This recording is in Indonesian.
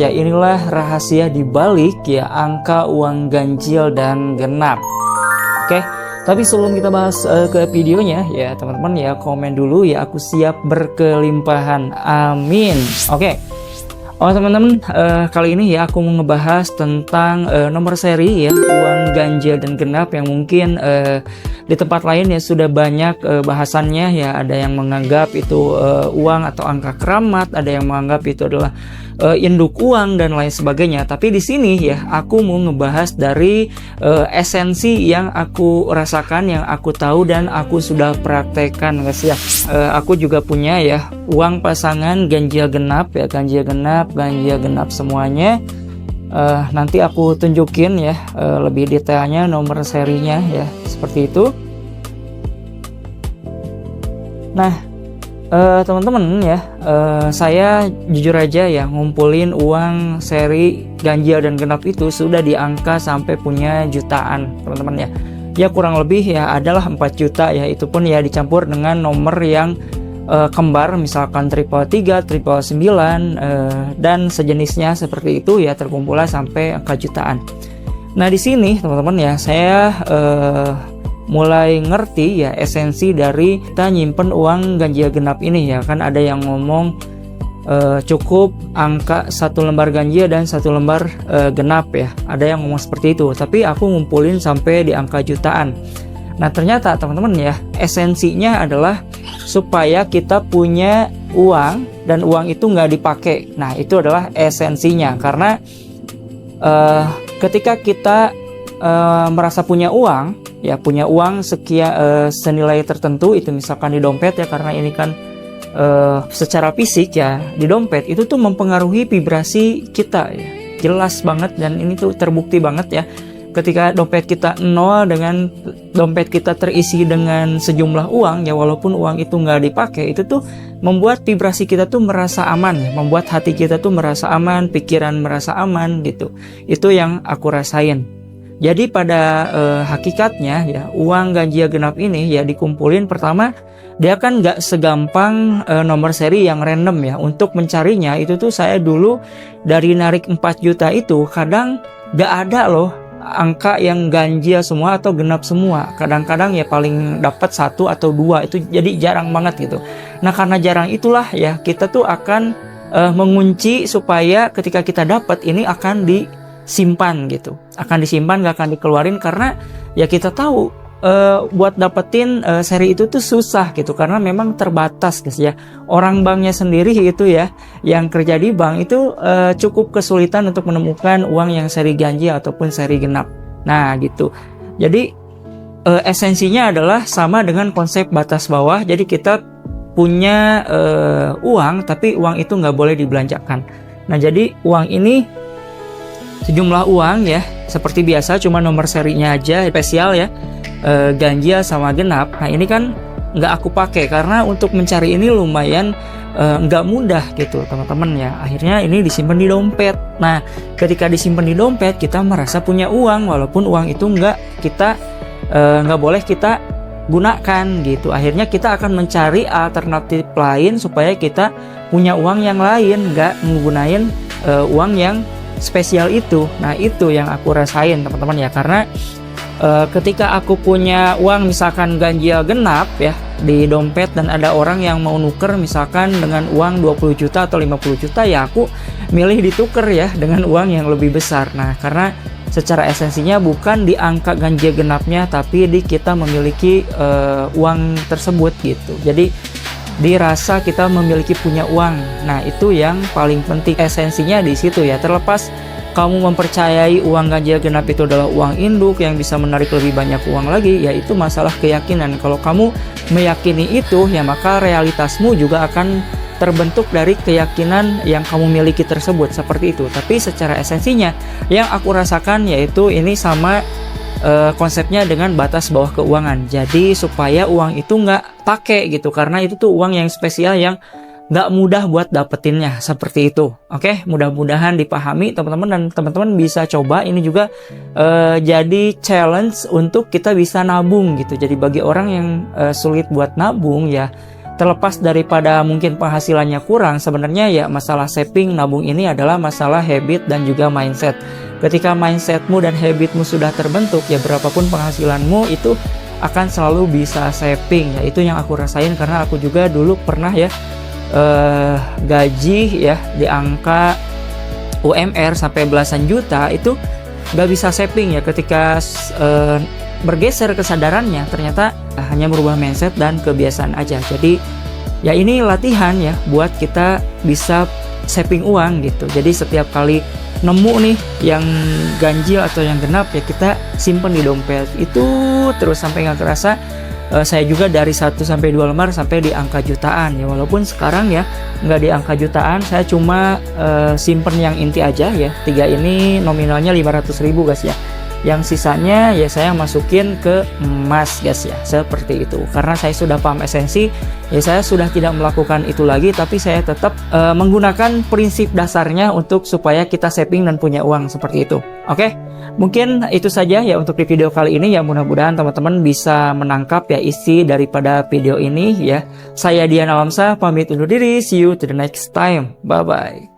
Ya, inilah rahasia di balik ya angka uang ganjil dan genap. Oke, tapi sebelum kita bahas ke videonya ya teman-teman ya, komen dulu ya, aku siap berkelimpahan. Amin. Oke. Oh teman-teman, kali ini ya aku mau ngebahas tentang nomor seri ya uang ganjil dan genap yang mungkin di tempat lain ya sudah banyak bahasannya ya. Ada yang menganggap itu uang atau angka keramat, ada yang menganggap itu adalah induk uang dan lain sebagainya. Tapi di sini ya aku mau ngebahas dari esensi yang aku rasakan, yang aku tahu dan aku sudah praktekkan guys ya. Aku juga punya ya uang pasangan ganjil genap ya, ganjil genap semuanya. Nanti aku tunjukin ya lebih detailnya nomor serinya ya, seperti itu. Nah teman-teman ya, saya jujur aja ya ngumpulin uang seri ganjil dan genap itu sudah di angka sampai punya jutaan teman-teman ya. Ya kurang lebih ya adalah 4 juta ya, itu pun ya dicampur dengan nomor yang kembar, misalkan 333, 999 dan sejenisnya seperti itu ya, terkumpullah sampai angka jutaan. Nah di sini teman-teman ya, saya mulai ngerti ya esensi dari kita nyimpen uang ganjil genap ini ya. Kan ada yang ngomong cukup angka 1 lembar ganjil dan 1 lembar genap ya, ada yang ngomong seperti itu, tapi aku ngumpulin sampai di angka jutaan. Nah ternyata teman-teman ya, esensinya adalah supaya kita punya uang dan uang itu nggak dipakai. Nah itu adalah esensinya, karena ketika kita merasa punya uang ya, punya uang senilai tertentu, itu misalkan di dompet ya, karena ini kan secara fisik ya di dompet itu tuh mempengaruhi vibrasi kita ya, jelas banget. Dan ini tuh terbukti banget ya, ketika dompet kita nol dengan dompet kita terisi dengan sejumlah uang ya, walaupun uang itu nggak dipakai, itu tuh membuat vibrasi kita tuh merasa aman ya, membuat hati kita tuh merasa aman, pikiran merasa aman gitu. Itu yang aku rasain. Jadi pada hakikatnya ya, uang ganjil genap ini ya dikumpulin, pertama dia kan nggak segampang nomor seri yang random ya. Untuk mencarinya itu tuh saya dulu dari narik 4 juta itu kadang nggak ada loh angka yang ganjil semua atau genap semua. Kadang-kadang ya paling dapat 1 atau 2, itu jadi jarang banget gitu. Nah karena jarang itulah ya, kita tuh akan mengunci supaya ketika kita dapat ini akan disimpan gitu, akan disimpan, gak akan dikeluarin, karena ya kita tahu buat dapetin seri itu tuh susah gitu, karena memang terbatas guys ya. Orang banknya sendiri itu ya, yang kerja di bank itu cukup kesulitan untuk menemukan uang yang seri ganjil ataupun seri genap. Nah gitu. Jadi esensinya adalah sama dengan konsep batas bawah. Jadi kita punya uang, tapi uang itu nggak boleh dibelanjakan. Nah jadi uang ini sejumlah uang ya, seperti biasa, cuma nomor serinya aja spesial ya, ganjil sama genap. Nah ini kan nggak aku pakai karena untuk mencari ini lumayan nggak mudah gitu teman-teman ya. Akhirnya ini disimpan di dompet. Nah ketika disimpan di dompet, kita merasa punya uang walaupun uang itu nggak boleh kita gunakan gitu. Akhirnya kita akan mencari alternatif lain supaya kita punya uang yang lain, nggak menggunakan uang yang spesial itu. Nah itu yang aku rasain teman-teman ya, karena ketika aku punya uang misalkan ganjil genap ya di dompet, dan ada orang yang mau nuker misalkan dengan uang 20 juta atau 50 juta, ya aku milih dituker ya dengan uang yang lebih besar. Nah karena secara esensinya bukan di angka ganjil genapnya, tapi di kita memiliki uang tersebut gitu. Jadi dirasa kita memiliki punya uang. Nah itu yang paling penting, esensinya di situ ya. Terlepas kamu mempercayai uang ganjil genap itu adalah uang induk yang bisa menarik lebih banyak uang lagi, yaitu masalah keyakinan. Kalau kamu meyakini itu ya, maka realitasmu juga akan terbentuk dari keyakinan yang kamu miliki tersebut, seperti itu. Tapi secara esensinya yang aku rasakan yaitu ini sama konsepnya dengan batas bawah keuangan. Jadi supaya uang itu nggak pakai gitu, karena itu tuh uang yang spesial yang nggak mudah buat dapetinnya, seperti itu. Oke, mudah-mudahan dipahami teman-teman, dan teman-teman bisa coba. Ini juga jadi challenge untuk kita bisa nabung gitu. Jadi bagi orang yang sulit buat nabung ya, terlepas daripada mungkin penghasilannya kurang, sebenarnya ya masalah saving nabung ini adalah masalah habit dan juga mindset. Ketika mindsetmu dan habitmu sudah terbentuk, ya berapapun penghasilanmu itu akan selalu bisa saving. Ya itu yang aku rasain, karena aku juga dulu pernah ya gaji ya di angka UMR sampai belasan juta itu nggak bisa saving ya. Ketika bergeser kesadarannya, ternyata hanya merubah mindset dan kebiasaan aja. Jadi ya ini latihan ya buat kita bisa saving uang gitu. Jadi setiap kali nemu nih yang ganjil atau yang genap, ya kita simpen di dompet itu terus sampai nggak kerasa. Saya juga dari 1 sampai 2 lembar sampai di angka jutaan ya, walaupun sekarang ya nggak di angka jutaan, saya cuma simpen yang inti aja ya. 3 ini nominalnya 500.000 guys ya. Yang sisanya ya saya masukin ke emas guys ya, seperti itu. Karena saya sudah paham esensi, ya saya sudah tidak melakukan itu lagi, tapi saya tetap menggunakan prinsip dasarnya untuk supaya kita saving dan punya uang seperti itu. Oke, mungkin itu saja ya untuk di video kali ini ya. Mudah-mudahan teman-teman bisa menangkap ya isi daripada video ini ya. Saya Dian Alamsa pamit undur diri, see you to the next time, bye bye.